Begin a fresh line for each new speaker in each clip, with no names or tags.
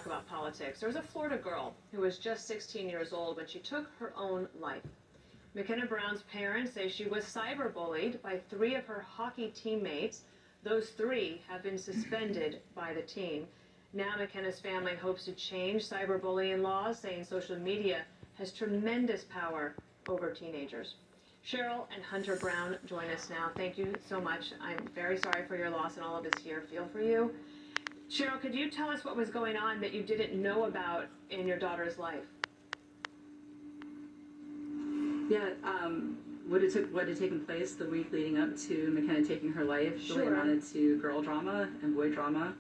talk about politics. There was a Florida girl who was just 16 years old when she took her own life. McKenna Brown's parents say she was cyberbullied by 3 of her hockey teammates. Those 3 have been suspended by the team. Now McKenna's family hopes to change cyberbullying laws, saying social media has tremendous power over teenagers. Cheryl and Hunter Brown join us now. Thank you so much. I'm very sorry for your loss, and all of us here feel for you. Cheryl, could you tell us what was going on that you didn't know about in your daughter's life?
Yeah, what had taken place the week leading up to McKenna taking her life really amounted to girl drama and boy drama,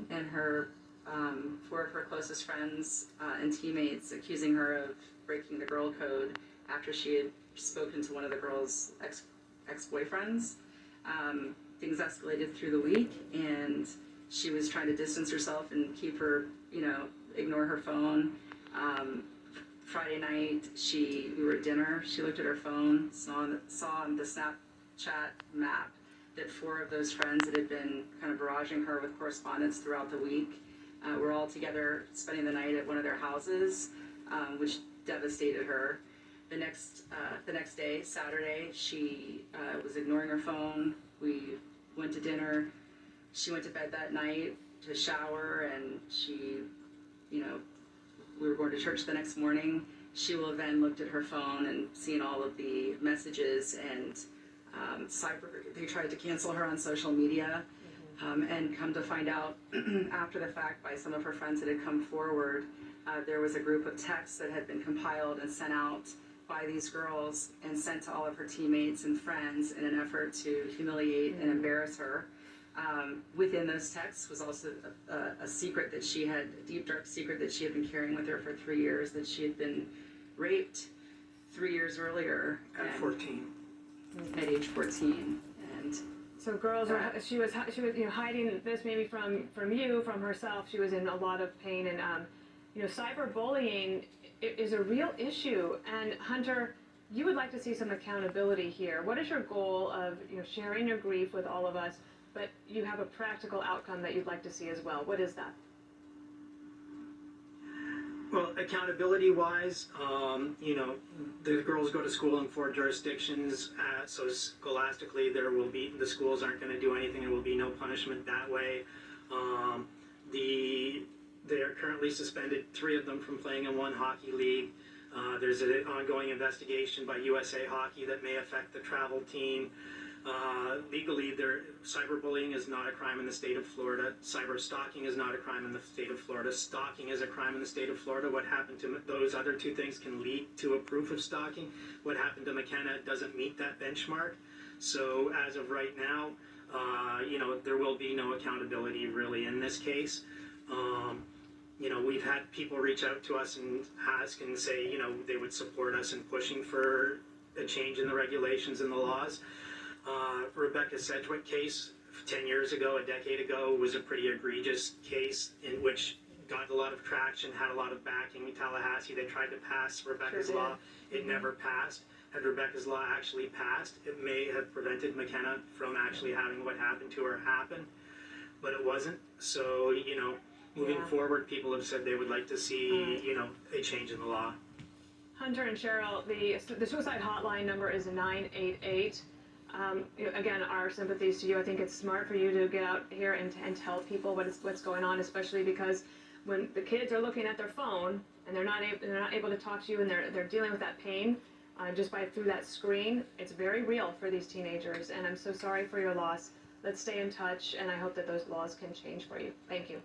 and her 4 of her closest friends and teammates accusing her of breaking the girl code after she had spoken to one of the girl's ex-boyfriends. Things escalated through the week, and she was trying to distance herself and keep her, ignore her phone. Friday night, we were at dinner, she looked at her phone, saw on the Snapchat map that 4 of those friends that had been kind of barraging her with correspondence throughout the week were all together spending the night at one of their houses, which devastated her. The next day, Saturday, she was ignoring her phone. We went to dinner. She went to bed that night to shower, and we were going to church the next morning. She will have then looked at her phone and seen all of the messages, and they tried to cancel her on social media, and come to find out after the fact by some of her friends that had come forward, there was a group of texts that had been compiled and sent out by these girls and sent to all of her teammates and friends in an effort to humiliate and embarrass her. Within those texts was also a secret that she had, a deep, dark secret that she had been carrying with her for 3 years, that she had been raped 3 years earlier.
At 14.
At age 14. And
so girls, she was hiding this maybe from you, from herself. She was in a lot of pain, and cyberbullying is a real issue. And Hunter, you would like to see some accountability here. What is your goal of sharing your grief with all of us, but you have a practical outcome that you'd like to see as well? What is that?
Well, accountability-wise, the girls go to school in 4 jurisdictions, so scholastically the schools aren't going to do anything. There will be no punishment that way. They're currently suspended, 3 of them, from playing in 1 hockey league. There's an ongoing investigation by USA Hockey that may affect the travel team. Legally, cyberbullying is not a crime in the state of Florida. Cyberstalking is not a crime in the state of Florida. Stalking is a crime in the state of Florida. What happened to those other 2 things can lead to a proof of stalking. What happened to McKenna doesn't meet that benchmark. So as of right now, there will be no accountability really in this case. We've had people reach out to us and ask and say, they would support us in pushing for a change in the regulations and the laws. Rebecca Sedgwick case 10 years ago, a decade ago, was a pretty egregious case in which got a lot of traction, had a lot of backing in Tallahassee. They tried to pass Rebecca's law. It never passed. Had Rebecca's law actually passed, it may have prevented McKenna from actually having what happened to her happen, but it wasn't. So, moving forward, people have said they would like to see, a change in the law.
Hunter and Cheryl, the suicide hotline number is 988. Again, our sympathies to you. I think it's smart for you to get out here and tell people what's going on, especially because when the kids are looking at their phone and they're not able to talk to you, and they're dealing with that pain just through that screen, it's very real for these teenagers. And I'm so sorry for your loss. Let's stay in touch, and I hope that those laws can change for you. Thank you.